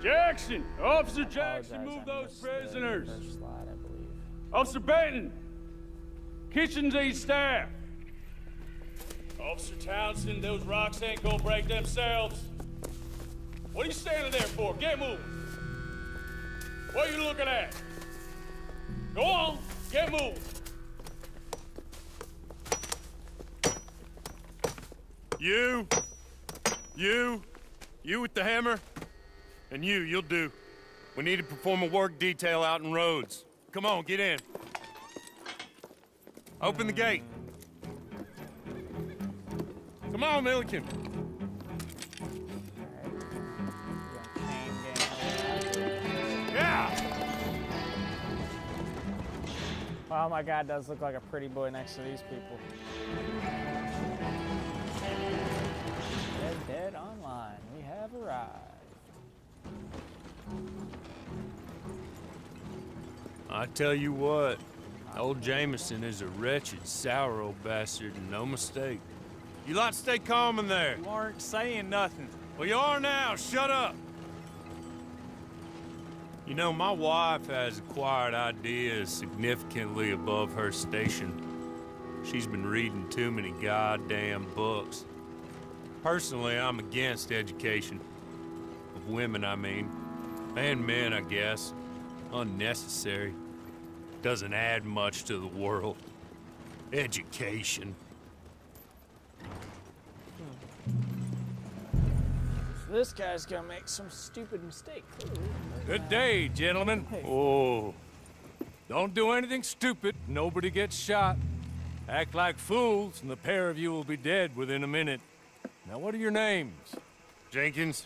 Jackson! Officer Jackson, move those prisoners! First slide, I believe. Officer Benton! Kitchens aid staff! Officer Townsend, those rocks ain't gonna break themselves. What are you standing there for? Get moving! What are you looking at? Go on, get moving! You with the hammer? And you'll do. We need to perform a work detail out in Rhodes. Come on, get in. Open the gate. Come on, Milliken. Yeah! Oh my god, does look like a pretty boy next to these people. Dead online. We have arrived. I tell you what, old Jameson is a wretched, sour old bastard, and no mistake. You lot stay calm in there. You aren't saying nothing. Well, you are now. Shut up. You know, my wife has acquired ideas significantly above her station. She's been reading too many goddamn books. Personally, I'm against education. Of women, I mean. And men, I guess. Unnecessary. Doesn't add much to the world. Education. This guy's gonna make some stupid mistake. Good day, gentlemen. Oh. Don't do anything stupid. Nobody gets shot. Act like fools, and the pair of you will be dead within a minute. Now, what are your names? Jenkins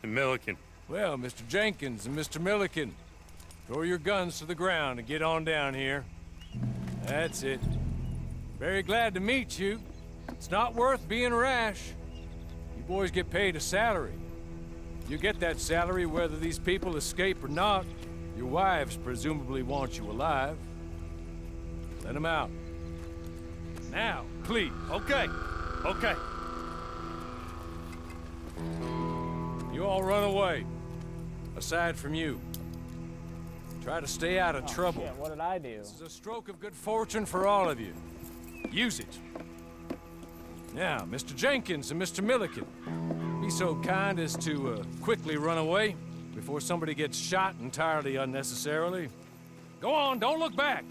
and Milliken. Well, Mr. Jenkins and Mr. Milliken, throw your guns to the ground and get on down here. That's it. Very glad to meet you. It's not worth being rash. You boys get paid a salary. You get that salary whether these people escape or not. Your wives presumably want you alive. Let them out. Now, please. Okay. You all run away. Aside from you. Try to stay out of trouble. Shit, what did I do? This is a stroke of good fortune for all of you. Use it. Now, Mr. Jenkins and Mr. Milliken, be so kind as to quickly run away before somebody gets shot entirely unnecessarily. Go on, don't look back.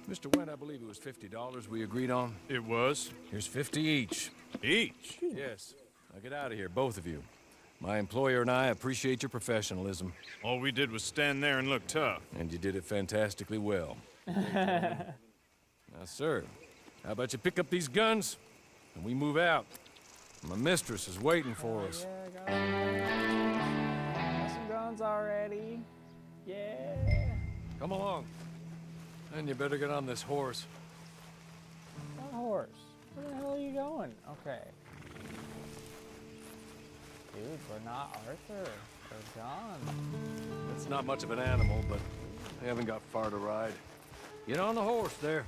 Mr. Wendt, I believe it was $50 we agreed on. It was. Here's 50 each. Each? Yes. Now get out of here, both of you. My employer and I appreciate your professionalism. All we did was stand there and look tough. And you did it fantastically well. Now, sir, how about you pick up these guns and we move out? My mistress is waiting for us. Got some guns already. Yeah. Come along. And you better get on this horse. What horse? Where the hell are you going? Okay. Dude, we're not Arthur. We're John. It's not much of an animal, but they haven't got far to ride. Get on the horse there.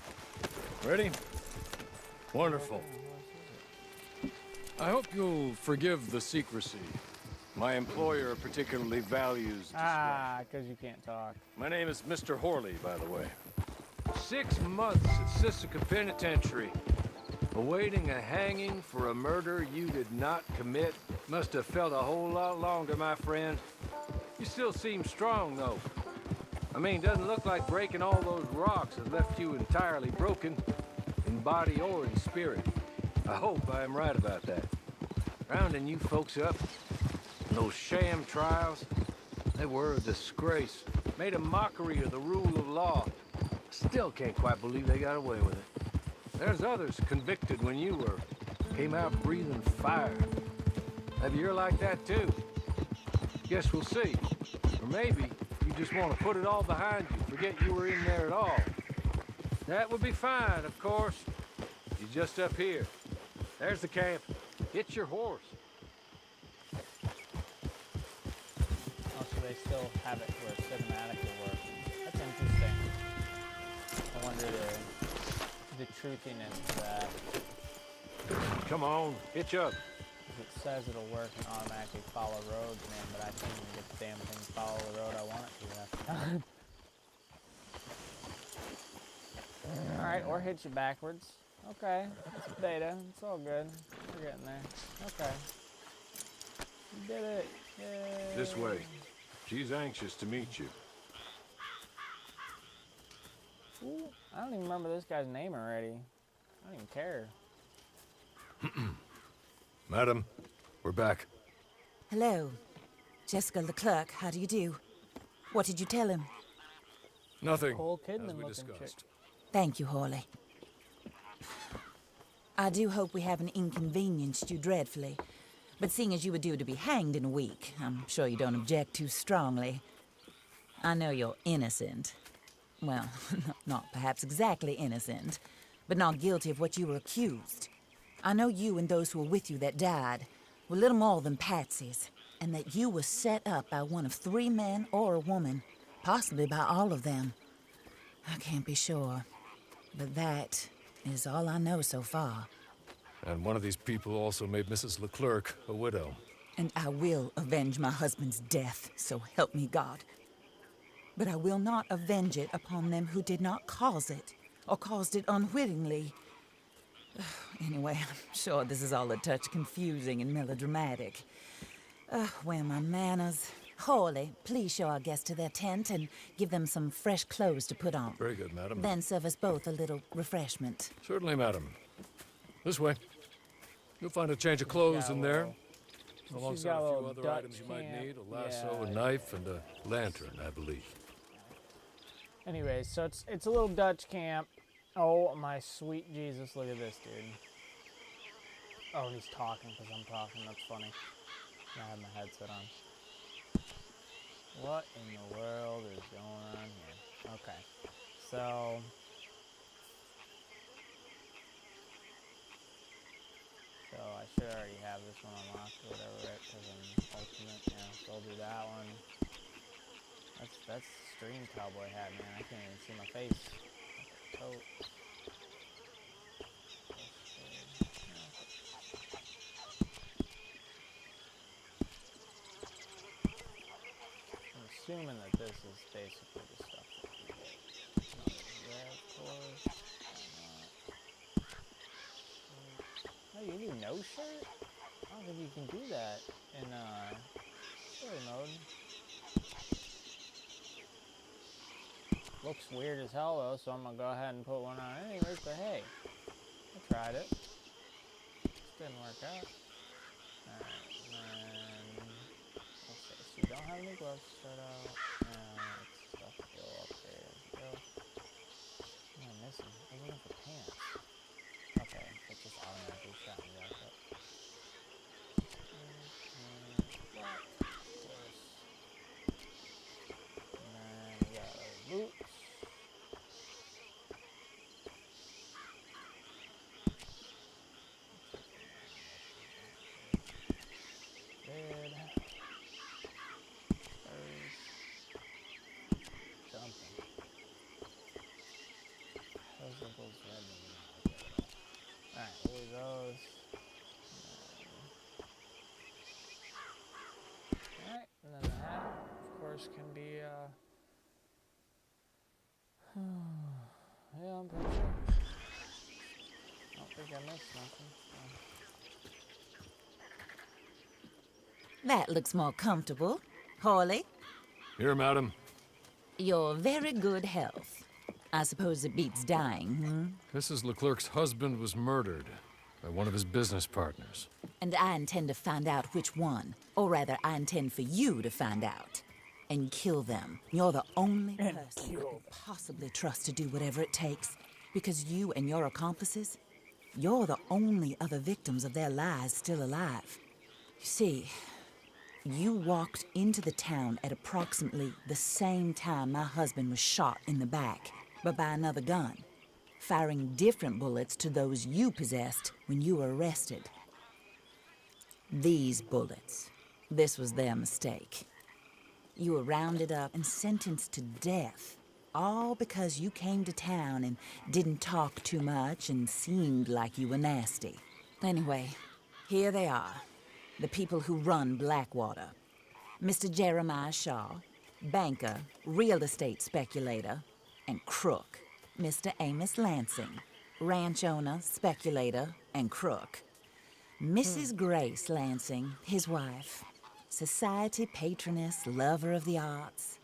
Ready? Wonderful. I hope you'll forgive the secrecy. My employer particularly values discretion. Because you can't talk. My name is Mr. Horley, by the way. 6 months at Sisika Penitentiary. Awaiting a hanging for a murder you did not commit. Must have felt a whole lot longer, my friend. You still seem strong, though. I mean, doesn't look like breaking all those rocks has left you entirely broken, in body or in spirit. I hope I am right about that. Rounding you folks up, those sham trials, they were a disgrace. Made a mockery of the rule of law. Still can't quite believe they got away with it. There's others convicted when you were. Came out breathing fire. Maybe you're like that too. Guess we'll see. Or maybe you just want to put it all behind you, forget you were in there at all. That would be fine, of course. You're just up here. There's the camp. Get your horse. Oh, so they still have it where cinematic will work. That's interesting. I wonder the truthiness of that. Come on, hitch up. it says it'll work and automatically follow roads, man, but I can't even get the damn thing to follow the road I want it to half the time. Alright, or hit you backwards. Okay, it's beta. It's all good. We're getting there. Okay. You did it. Yay. This way. She's anxious to meet you. Ooh, I don't even remember this guy's name already. I don't even care. Madam, we're back. Hello. Jessica Leclerc, how do you do? What did you tell him? Nothing, Cole as Kidman we looking chick. discussed. Thank you, Hawley. I do hope we haven't inconvenienced you dreadfully. But seeing as you were due to be hanged in a week, I'm sure you don't object too strongly. I know you're innocent. Well, not perhaps exactly innocent, but not guilty of what you were accused. I know you and those who were with you that died were little more than patsies, and that you were set up by one of 3 men or a woman, possibly by all of them. I can't be sure, but that is all I know so far. And one of these people also made Mrs. Leclerc a widow. And I will avenge my husband's death, so help me God. But I will not avenge it upon them who did not cause it, or caused it unwittingly. Anyway, I'm sure this is all a touch confusing and melodramatic. Where are my manners? Hawley, please show our guests to their tent and give them some fresh clothes to put on. Very good, madam. Then serve us both a little refreshment. Certainly, madam. This way. You'll find a change of clothes in there, alongside got a a few little other Dutch items you might camp. need. A lasso, Yeah, a knife, and a lantern, I believe. Anyways, so it's a little Dutch camp. Oh my sweet Jesus, look at this dude. Oh, he's talking because I'm talking. That's funny. I have my headset on. What in the world is going on here? Okay, so I should already have this one unlocked or whatever, right? Because I'm ultimate. Yeah, so I'll do that one. That's stream cowboy hat, man. I can't even see my face. Coat. I'm assuming that this is basically the stuff that you get. Yeah, of course. Oh, you need no shirt? I don't think you can do that in story mode. Looks weird as hell though, so I'm gonna go ahead and put one on anyways, but hey, I tried it. Just didn't work out. Alright, and then let's see, so you don't have any gloves to start out. It's stuff to go up there. Go. What am I missing? I was looking for pants. Okay, it just automatically shot me back up. Black, of course. And then we got our boots. Red. Spurs. Jumping. Those are those red maybe. Alright, we'll leave those. Alright, and then the hat, of course, can be, yeah, I'm pretty sure. I don't think I missed nothing. That looks more comfortable. Hawley, Here, madam. you're very good health. I suppose it beats dying, Mrs. Leclerc's husband was murdered by one of his business partners. And I intend to find out which one. Or rather, I intend for you to find out. And kill them. You're the only person I could possibly trust to do whatever it takes. Because you and your accomplices, you're the only other victims of their lies still alive. You see, you walked into the town at approximately the same time my husband was shot in the back, but by another gun, firing different bullets to those you possessed when you were arrested. These bullets, this was their mistake. You were rounded up and sentenced to death, all because you came to town and didn't talk too much and seemed like you were nasty. Anyway, here they are. the people who run Blackwater. Mr. Jeremiah Shaw, banker, real estate speculator, and crook. Mr. Amos Lansing, ranch owner, speculator, and crook. Mrs. Grace Lansing, his wife, society patroness, lover of the arts,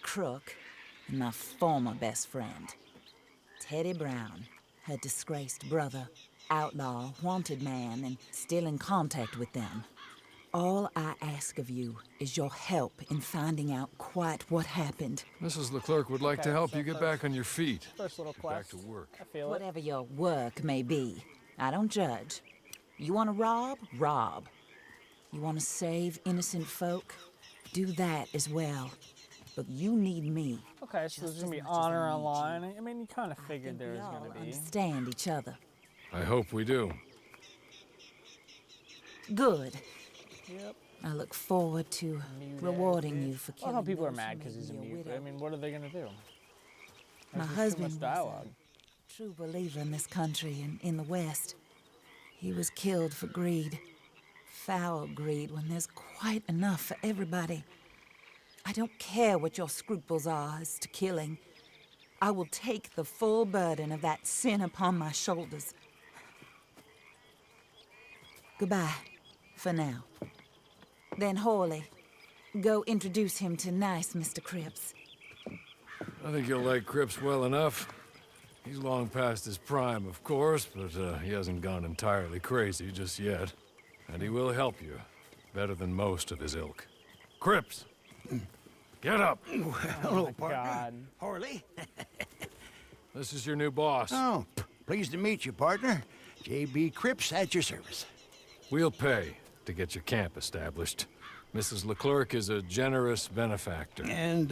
crook, and my former best friend. Teddy Brown, her disgraced brother, outlaw, wanted man, and still in contact with them. All I ask of you is your help in finding out quite what happened. Mrs. Leclerc would like to Okay, help so you get first- back on your feet. First little Get quest. back to work. I feel it. Whatever your work may be, I don't judge. You want to rob? Rob. You want to save innocent folk? Do that as well. But you need me. Okay, so there's Just gonna be as much as honor I on need line. I mean, you kind of I figured think there we was all gonna be. understand each other. I hope we do. Good. Yep. I look forward to Mute rewarding exit. you for I killing love how people are those mad who because made he's a me mute. widow. I mean, what are they gonna do? My There's just husband too was much dialogue. a true believer in this country and in the West. He was killed for greed. Foul greed when there's quite enough for everybody. I don't care what your scruples are as to killing. I will take the full burden of that sin upon my shoulders. Goodbye, for now. Then Hawley, go introduce him to nice Mr. Cripps. I think you'll like Cripps well enough. He's long past his prime, of course, but he hasn't gone entirely crazy just yet. And he will help you, better than most of his ilk. Cripps! Get up! Hello, my partner. God. Harley. This is your new boss. Oh, pleased to meet you, partner. J.B. Cripps at your service. We'll pay to get your camp established. Mrs. Leclerc is a generous benefactor. And,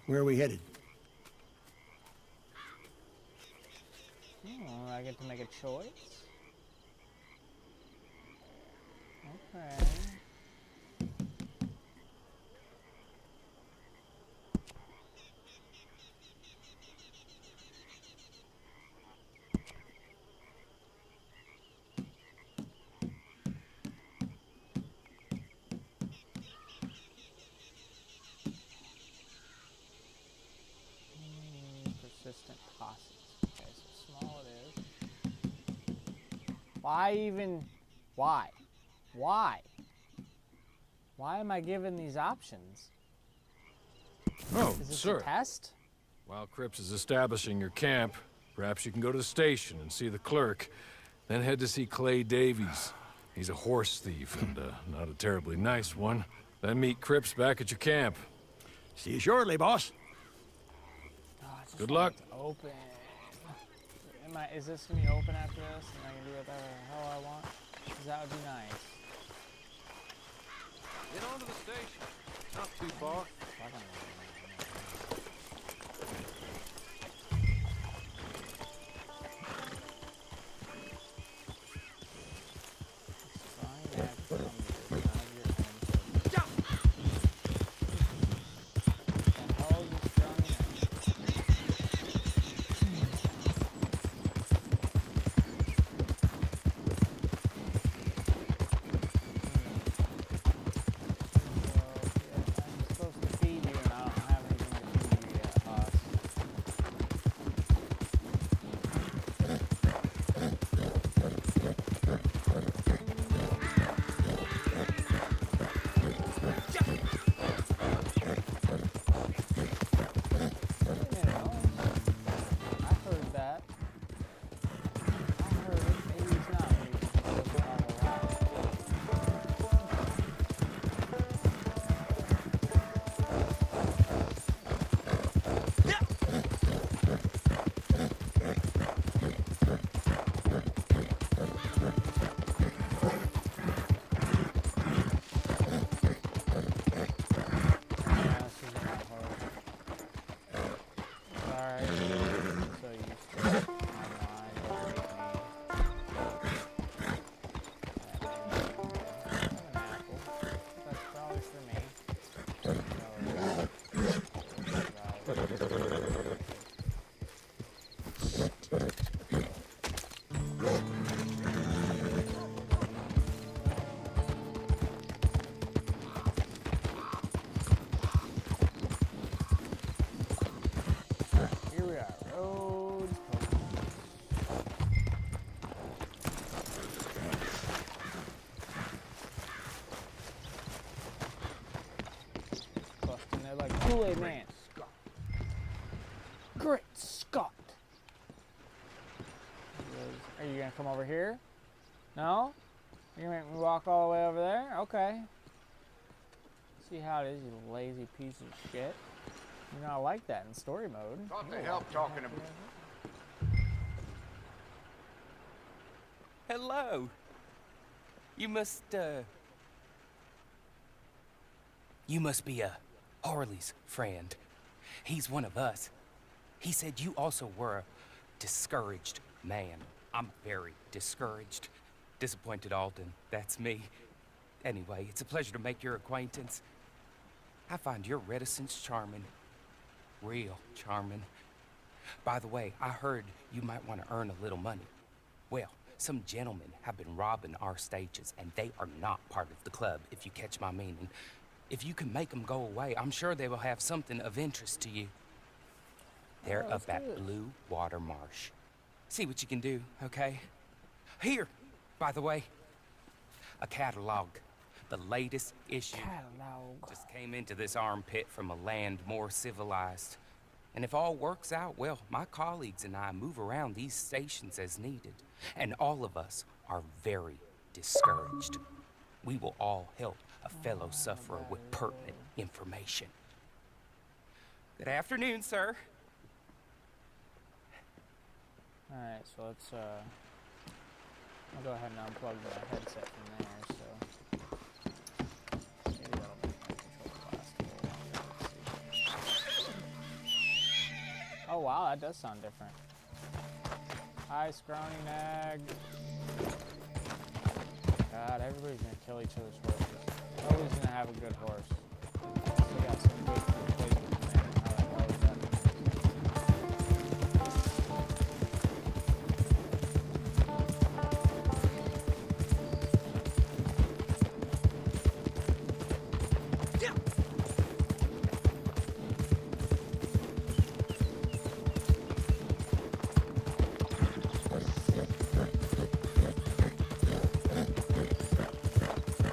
where are we headed? Oh, I get to make a choice. Okay. Persistent posses. Okay, so small it is. Why even? Why? Why? Why am I given these options? Oh, Is this sir. a test? While Cripps is establishing your camp, perhaps you can go to the station and see the clerk, then head to see Clay Davies. He's a horse thief and not a terribly nice one. Then meet Cripps back at your camp. See you shortly, boss. Oh, I just Good want luck. it to open. Is this gonna be open after this? And I can do whatever the hell I want? 'Cause that would be nice. Get on to the station. Not too far. Fucking Find out from you, out of your own choice. The hell is this from you? I'm supposed to feed you, and I don't have anything to feed you yet, boss. I heard that. I heard it. Maybe it's not me. It's not a lie. Yeah, this is not hard. Sorry. I'm so used to it. Online, don't make me. An apple. That's probably for me. roads. Busting there like Kool-Aid Man. Great Scott! Are you gonna come over here? No? You're gonna make me walk all the way over there? Okay. See how it is, you lazy piece of shit. You're not like that in story mode. Thought they helped talking about. Hello. You must be Harley's friend. He's one of us. He said you also were a discouraged man. I'm very discouraged. Disappointed Alden, that's me. Anyway, it's a pleasure to make your acquaintance. I find your reticence charming. Real charming. By the way, I heard you might want to earn a little money. Well, some gentlemen have been robbing our stages, and they are not part of the club, if you catch my meaning. If you can make them go away, I'm sure they will have something of interest to you. They're up at Blue Water Marsh. See what you can do, okay? Here, by the way, a catalog. The latest issue. Catalog. Just came into this armpit from a land more civilized. And if all works out, well, my colleagues and I move around these stations as needed. And all of us are very discouraged. We will all help a fellow sufferer with pertinent information. Good afternoon, sir. Alright, so let's I'll go ahead and unplug the headset from there, so maybe that'll make my controller last a little longer. Let's see. Oh wow, that does sound different. Hi, Scrawny Nag. God, everybody's gonna kill each other's horses. Nobody's gonna have a good horse. We got some good replacement man. How the hell is that?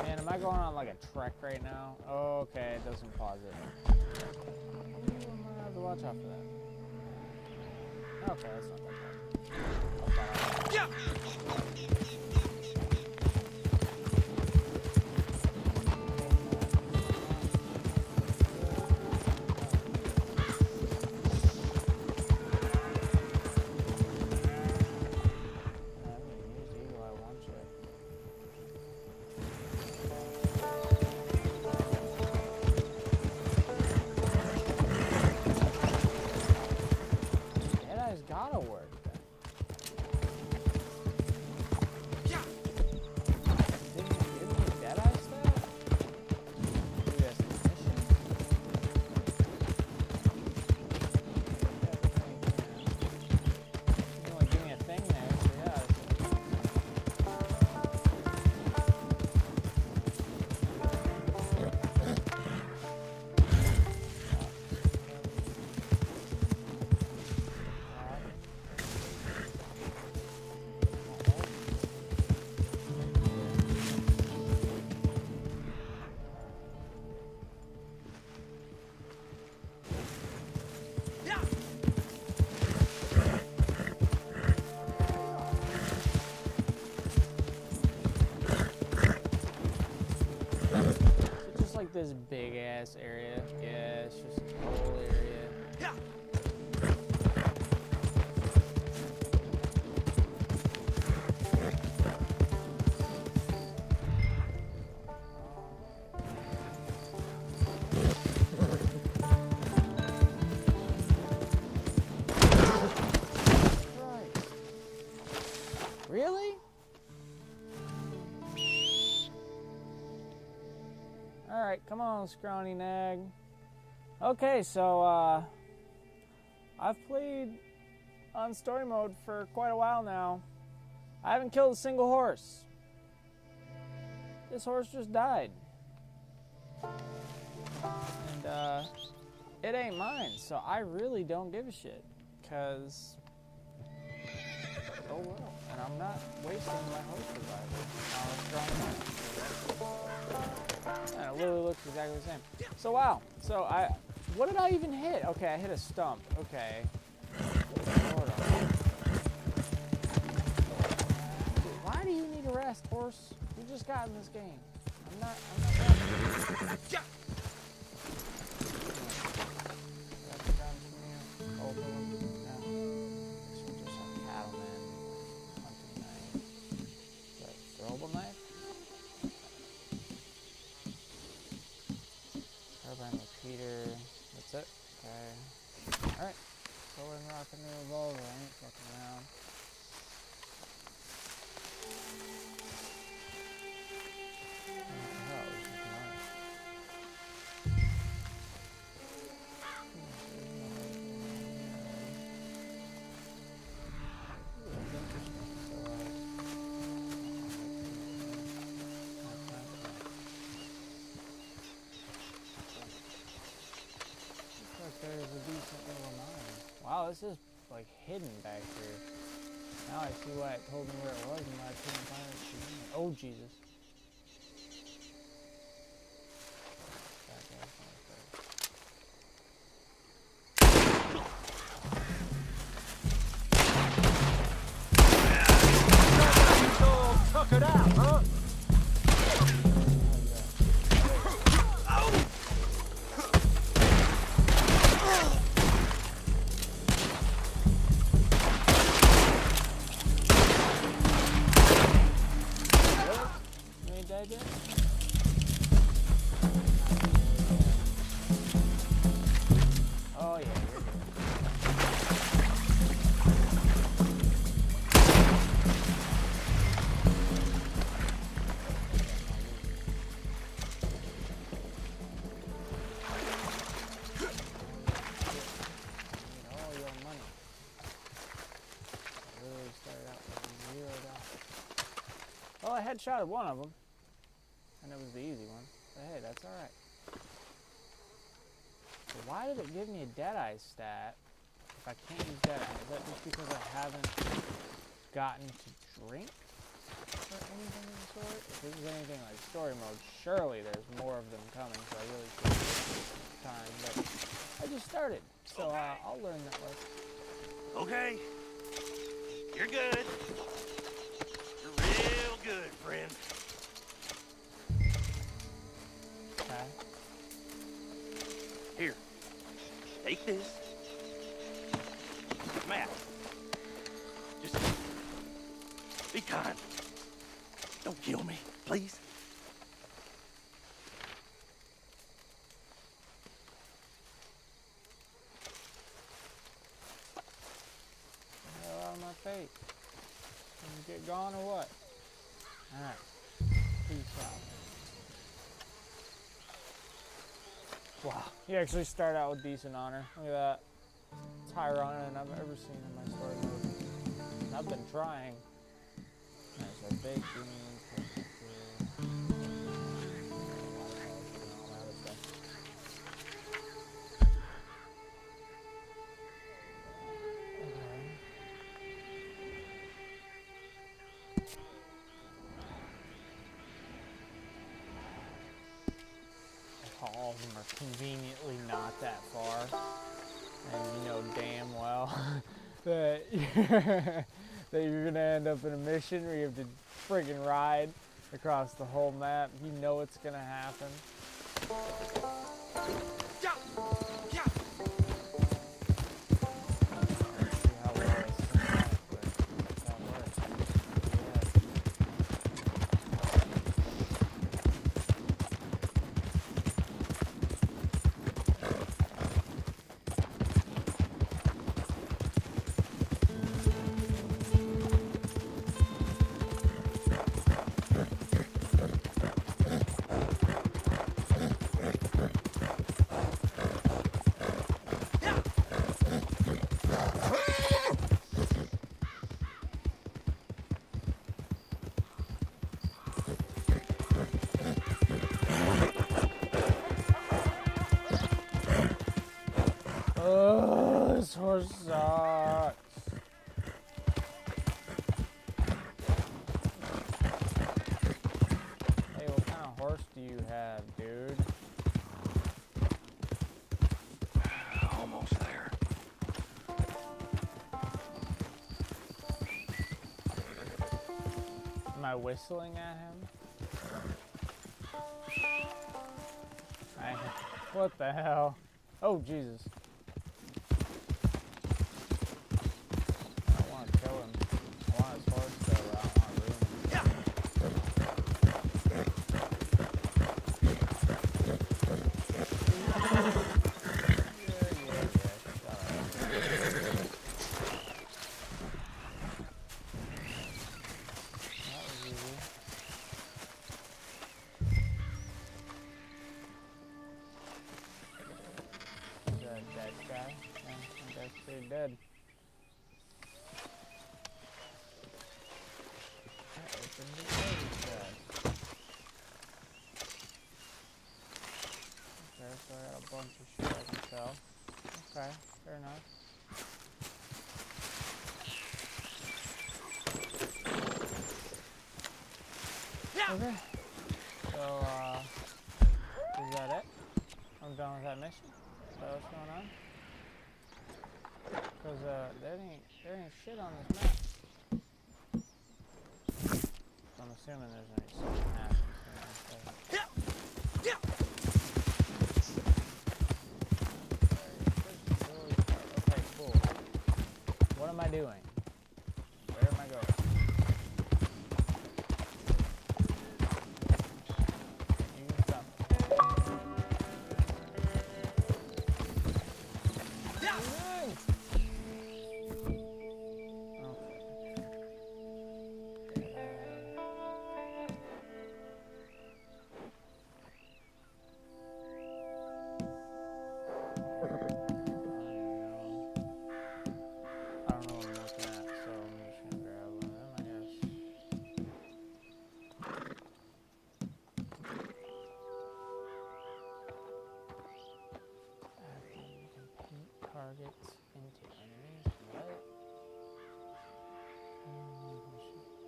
Man, am I going on like a trek right now? Oh, okay, it doesn't pause it. I'm gonna have to watch out for that. Okay, that's not that bad. Yeah. Deadeye's gotta work then. Didn't you give me a Deadeye stat? Maybe that's the mission. You only give me a thing there, so yeah. Is it just like this big ass area? Yeah, it's just a whole area. Christ. Really? Alright, come on, Scrawny Nag. Okay, so, I've played on story mode for quite a while now. I haven't killed a single horse. This horse just died. And, it ain't mine, so I really don't give a shit. because oh well, and I'm not wasting my host revival. And it literally looks exactly the same. So wow. So what did I even hit? Okay, I hit a stump. Okay. Hold on. Dude, why do you need a rest, horse? You just got in this game. I'm not resting. That's it. Okay. Alright. Go and rock a new revolver. I ain't fucking around. What the hell is this knife? There's a decent little mine. Wow, this is like hidden back here. Now I see why it told me where it was and why I couldn't find it. Oh Jesus. Tuck it out, huh? Oh yeah, you're good. All your money. I really started out with $0. Well, I headshotted one of them, and it was the easy one. But hey, that's all right. So why did it give me a Deadeye stat if I can't use Deadeye? Is that just because I haven't gotten to drink or anything of the sort? If this is anything like story mode, surely there's more of them coming, so I really should take time. But I just started, so I'll learn that lesson. Okay. You're good. You're real good, friend. Okay. Here. Take this. Matt. Just be kind. Don't kill me, please. Hell out of my face. Can you get gone or what? Alright. Peace out. Wow. You actually start out with decent honor. Look at that. It's higher honor than I've ever seen in my story mode. And I've been trying. There's a big green. All of them are conveniently not that far, and you know damn well that you're gonna end up in a mission where you have to friggin' ride across the whole map. You know it's gonna happen. This horse sucks. Hey, what kind of horse do you have, dude? Almost there. Am I whistling at him? What the hell? Oh, Jesus. I don't want to kill him. I want his horse though, but I don't want to ruin him. That was easy. Is that a dead guy? Yeah, I guess pretty dead. I opened the baby chest. Okay, so I got a bunch of shit I can sell. Okay, fair enough. Okay. So, is that it? I'm done with that mission. Is that what's going on? Because, there ain't shit on this map. So I'm assuming there's gonna be something happens here. Okay, cool. What am I doing? Where am I going? You stop. Targets into enemies. What?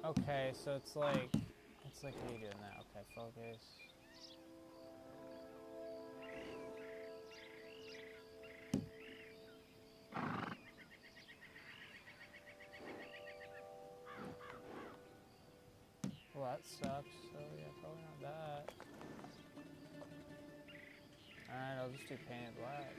Okay, so it's like me doing that. Okay, focus. Well, that sucks. So yeah, probably not that. Alright, I'll just do painted black.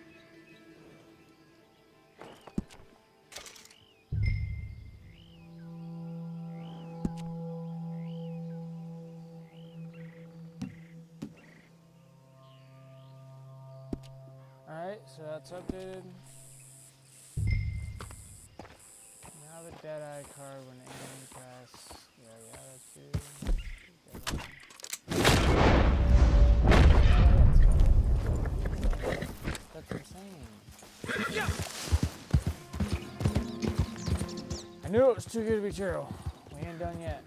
Alright, so that's updated. Now the Deadeye card when aiming casts. Yeah, that's insane. I knew it was too good to be true. We ain't done yet.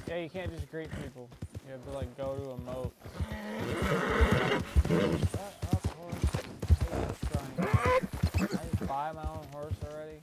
Yeah, you can't just greet people. You have to like go to a moat. Shut up, horse. I hate this drawing. I just buy my own horse already.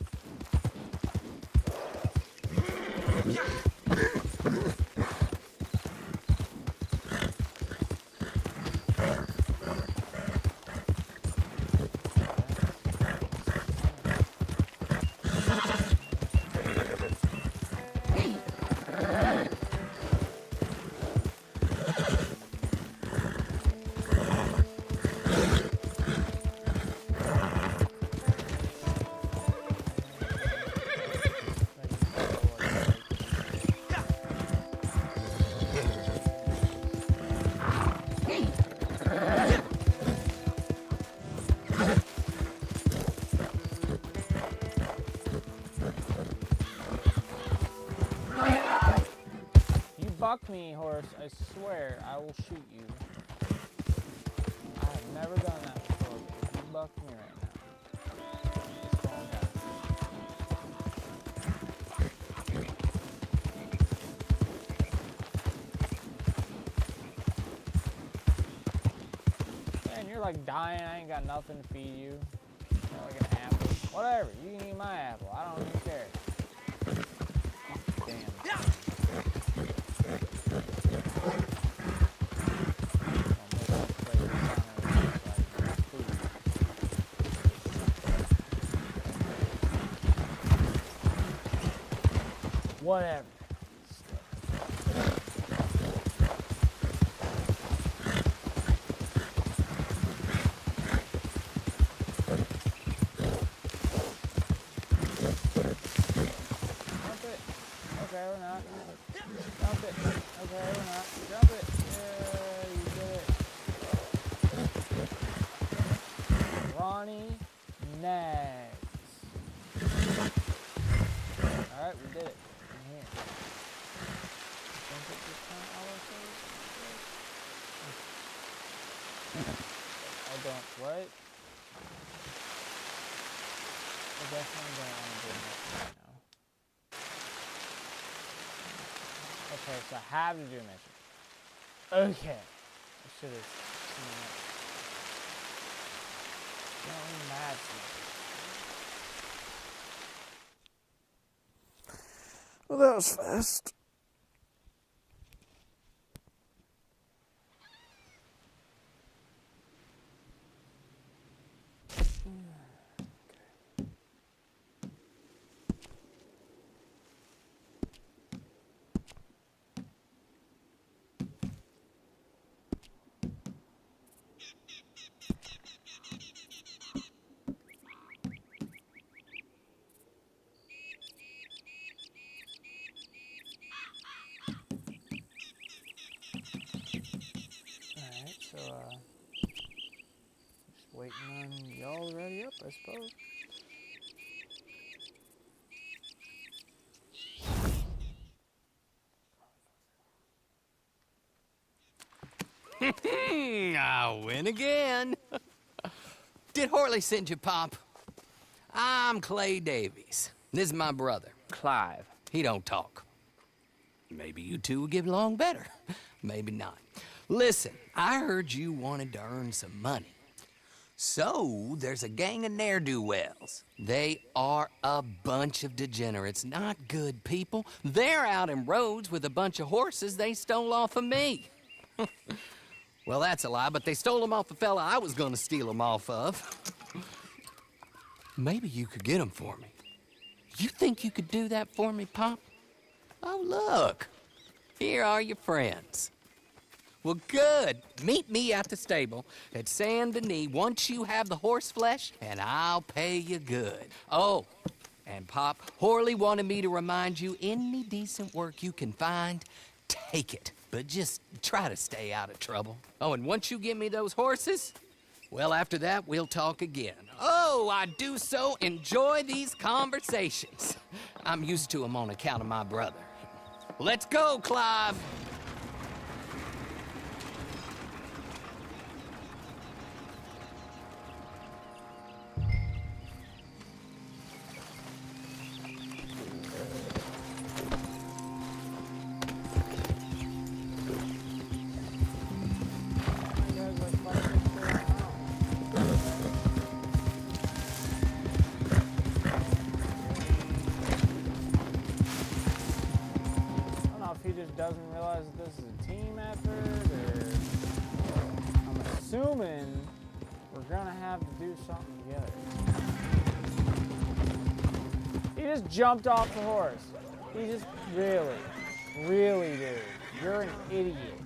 Buck me, horse. I swear, I will shoot you. I have never done that before, but if you buck like dying, I ain't got nothing to feed you. Got like an apple. Whatever, you can eat my apple. I don't even care. Damn. Whatever. Okay, we're not. Jump it. Okay, we're not. Jump it. Yeah, you did it. Ronnie Nags. Alright, we did it. I'm here. Don't it just count auto-save? I don't. What? I definitely don't want to do this right now. Okay, so I have to do a mission. Okay. I should have seen that. Not really mad at me. Well, that was fast. So, just waiting on y'all to ready up, I suppose. I win again. Did Horley send you, Pop? I'm Clay Davies. This is my brother, Clive. He don't talk. Maybe you two will get along better. Maybe not. Listen, I heard you wanted to earn some money. So, there's a gang of ne'er-do-wells. They are a bunch of degenerates, not good people. They're out in roads with a bunch of horses they stole off of me. Well, that's a lie, but they stole them off the fella I was gonna steal them off of. Maybe you could get them for me. You think you could do that for me, Pop? Oh, look. Here are your friends. Well, good. Meet me at the stable at Saint Denis once you have the horse flesh, and I'll pay you good. Oh, and Pop, Horley wanted me to remind you, any decent work you can find, take it. But just try to stay out of trouble. Oh, and once you give me those horses, well, after that, we'll talk again. Oh, I do so enjoy these conversations. I'm used to them on account of my brother. Let's go, Clive. Doesn't realize that this is a team effort, or I'm assuming we're gonna have to do something together. He just jumped off the horse. He just really, dude, you're an idiot.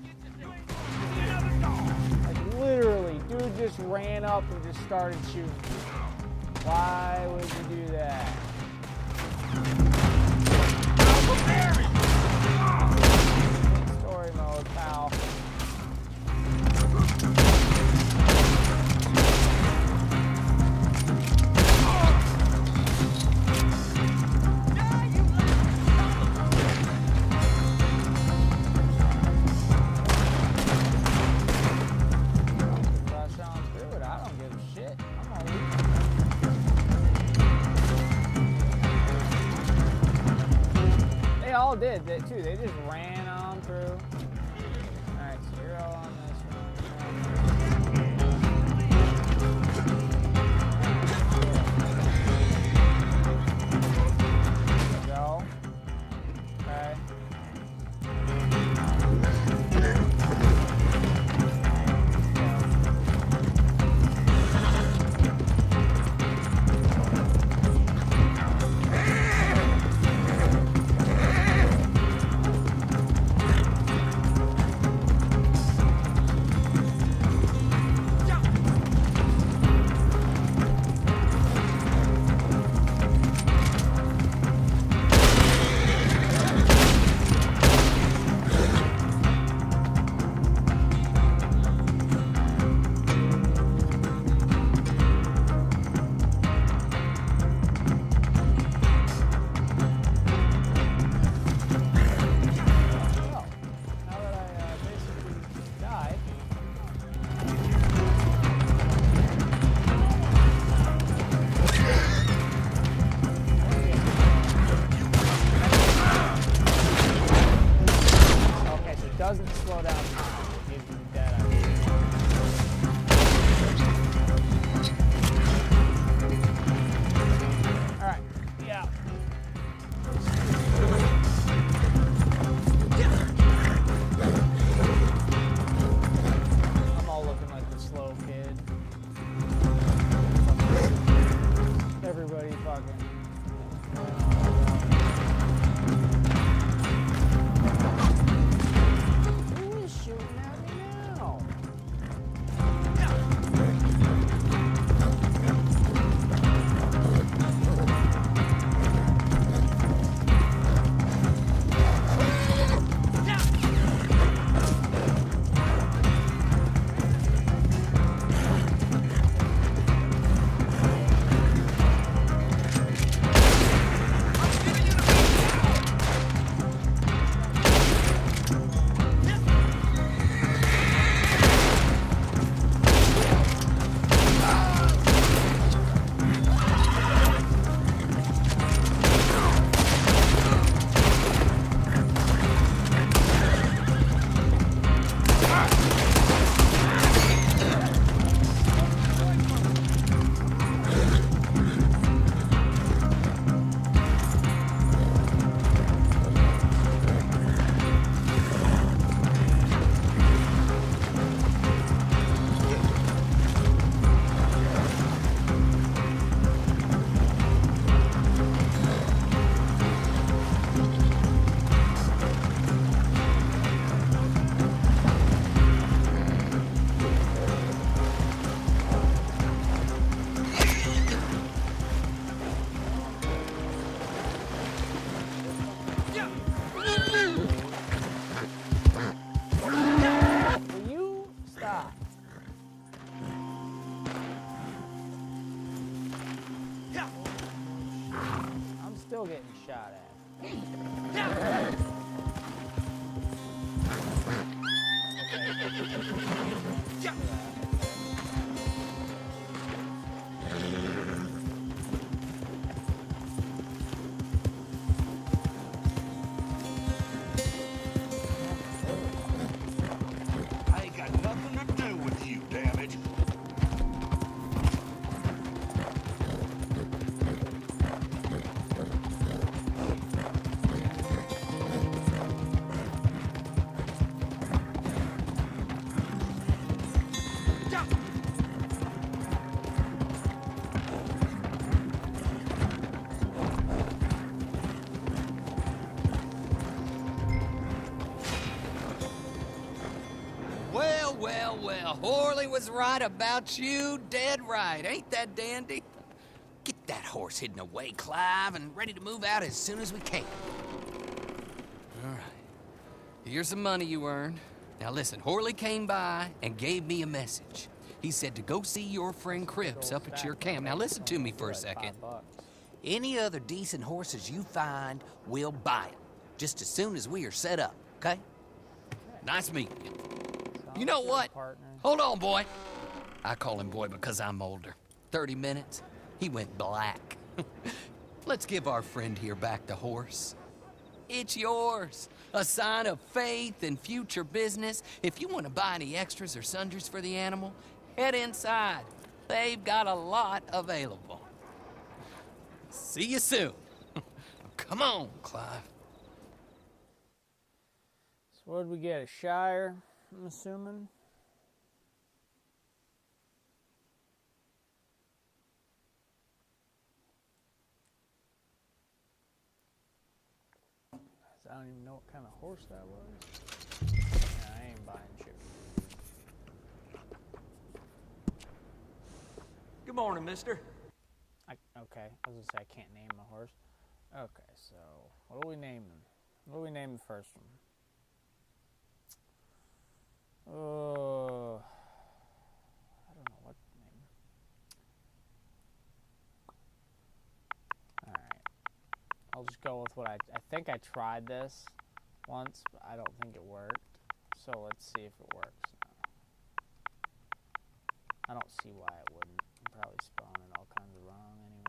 Like literally, dude just ran up and just started shooting. Why would you do that? Story mode, pal. Rush on through it. I don't give a shit. I'm gonna leave. They all did that too. They just ran on through. Alright, so you're all on this one. still getting shot at. I ain't got nothing to do with you, damage. Well, well, well. Horley was right about you. Dead right. Ain't that dandy? Get that horse hidden away, Clive, and ready to move out as soon as we can. All right. Here's some money you earned. Now listen, Horley came by and gave me a message. He said to go see your friend Cripps up at your camp. Now listen to me for a second. Any other decent horses you find, we'll buy them. Just as soon as we are set up, okay? Nice meeting you. You know what? Hold on, boy. I call him boy because I'm older. 30 minutes, he went black. Let's give our friend here back the horse. It's yours. A sign of faith and future business. If you want to buy any extras or sundries for the animal, head inside. They've got a lot available. See you soon. Come on, Clive. So what did we get? A Shire, I'm assuming? I don't even know what kind of horse that was. Yeah, I ain't buying shit. Good morning, mister. Okay, I was gonna say I can't name a horse. Okay, so what do we name him? What do we name the first one? Oh, I don't know what to name. All right, I'll just go with what I think I tried this once, but I don't think it worked. So let's see if it works now. I don't see why it wouldn't. I'm probably spelling it all kinds of wrong anyways.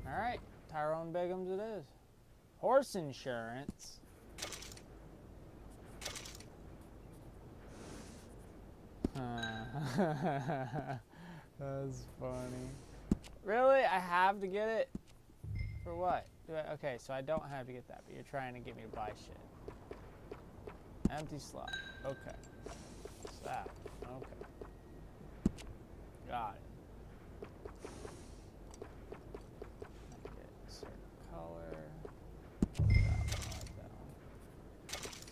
Alright, Tyrone Biggums it is. Horse insurance. That's funny. Really? I have to get it? For what? Okay, so I don't have to get that, but you're trying to get me to buy shit. Empty slot. Okay. What's that? Okay. Got it. Get a certain color. That one, I like that one.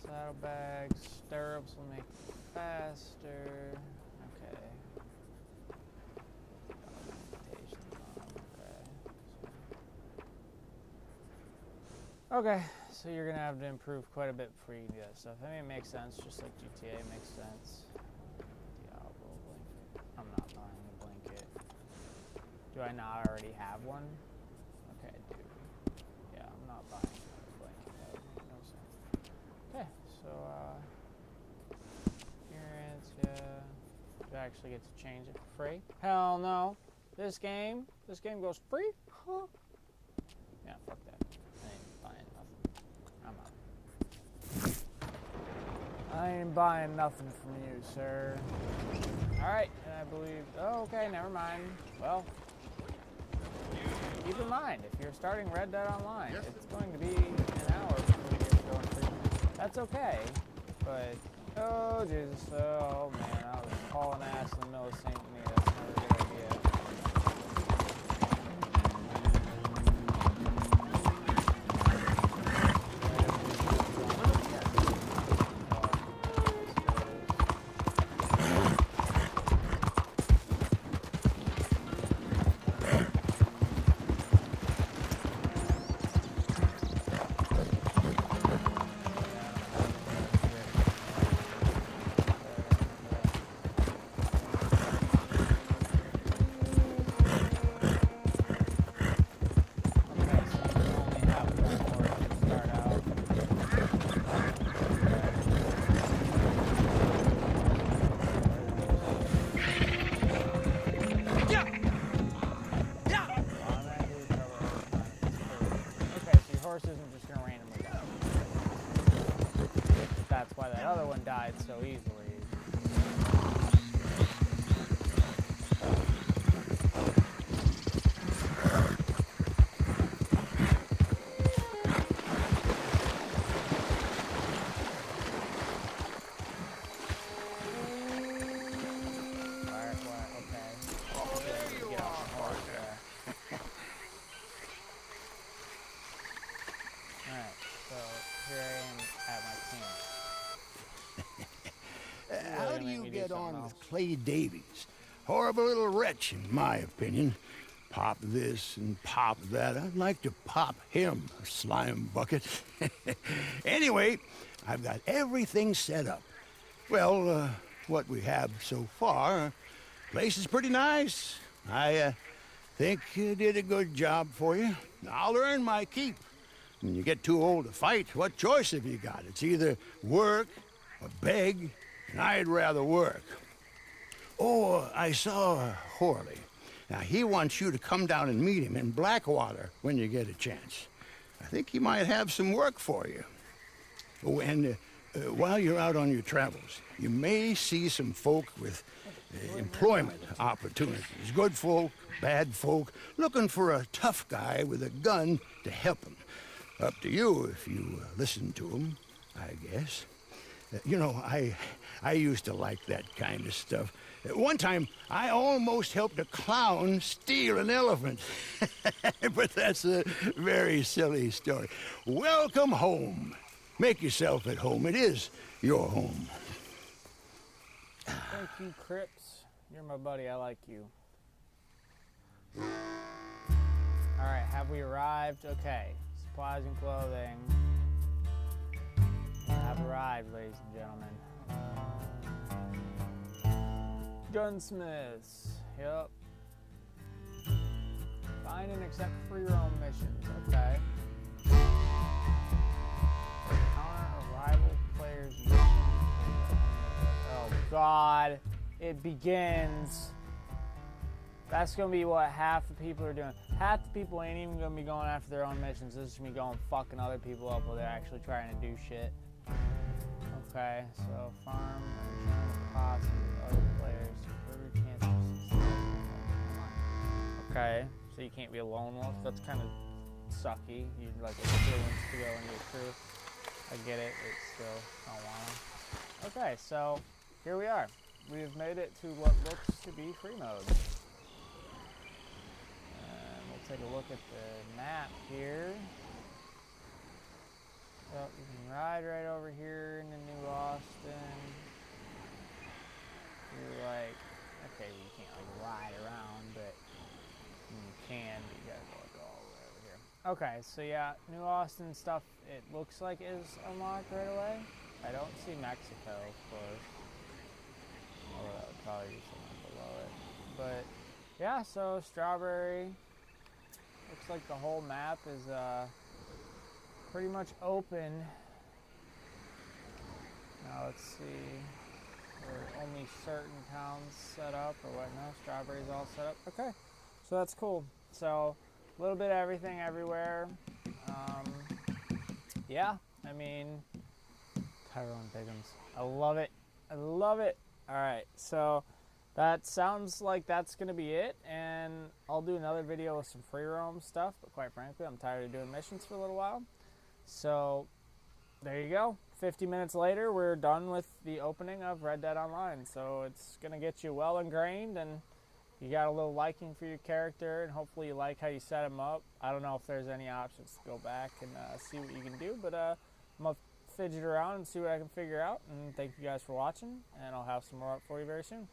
Saddlebags, stirrups will make it faster. Okay. Okay, so you're gonna have to improve quite a bit before you can do that stuff. I mean, it makes sense, just like GTA makes sense. Diablo blanket. I'm not buying a blanket. Do I not already have one? Okay, I do. Yeah, I'm not buying a blanket. That would make no sense. Okay, so, appearance, yeah. Do I actually get to change it for free? Hell no. This game goes free? Huh? Yeah, fuck that. I ain't buying nothing from you, sir. Alright, and I believe... Oh, okay, never mind. Well, keep in mind, if you're starting Red Dead Online, it's going to be an hour before you get to go in free. That's okay, but... Oh, Jesus. Oh, man, I was hauling ass in the middle of St. Denis. That's not a good idea. died so easily. How do you get on with Clay Davies? Horrible little wretch, in my opinion. Pop this and pop that. I'd like to pop him, a slime bucket. Anyway, I've got everything set up. Well, what we have so far, place is pretty nice. I think you did a good job for you. I'll earn my keep. When you get too old to fight, what choice have you got? It's either work or beg, and I'd rather work. Oh, I saw Horley. Now, he wants you to come down and meet him in Blackwater when you get a chance. I think he might have some work for you. Oh, and while you're out on your travels, you may see some folk with employment opportunities. Good folk, bad folk, looking for a tough guy with a gun to help them. Up to you if you listen to them, I guess. You know, I used to like that kind of stuff. One time, I almost helped a clown steal an elephant. But that's a very silly story. Welcome home. Make yourself at home. It is your home. Thank you, Crips. You're my buddy. I like you. All right, have we arrived? Okay. Supplies and clothing. We have arrived, ladies and gentlemen. Gunsmiths. Yep. Find and accept for your own missions. Okay. Counter a rival player's mission. Oh, God. It begins. That's going to be what half the people are doing. Half the people ain't even going to be going after their own missions. This is going to be going fucking other people up while they're actually trying to do shit. Okay, so farm, return to pots with other players. Every chance of success. Okay, so you can't be a lone wolf. That's kind of sucky. You'd like influence to go into a crew. I get it, it's still don't want to. Okay, so here we are. We have made it to what looks to be free mode. And we'll take a look at the map here. Yep, you can ride right over here into New Austin. You're like, okay, you can't like ride around, but you can, but you gotta go like all the way over here. Okay, so yeah, New Austin stuff, it looks like is unlocked right away. I don't see Mexico, of course. Although that would probably be something below it. But yeah, so Strawberry. Looks like the whole map is pretty much open. Now let's see. Are only certain towns set up or what? No, Strawberry's all set up. Okay, so that's cool. So a little bit of everything everywhere. Yeah, I mean, Tyrone Biggums. I love it. I love it. All right, so that sounds like that's going to be it, and I'll do another video with some free roam stuff, but quite frankly, I'm tired of doing missions for a little while. So there you go. 50 minutes later, we're done with the opening of Red Dead Online. So it's going to get you well ingrained, and you got a little liking for your character, and hopefully you like how you set him up. I don't know if there's any options to go back and see what you can do, but I'm going to fidget around and see what I can figure out. And thank you guys for watching, and I'll have some more up for you very soon.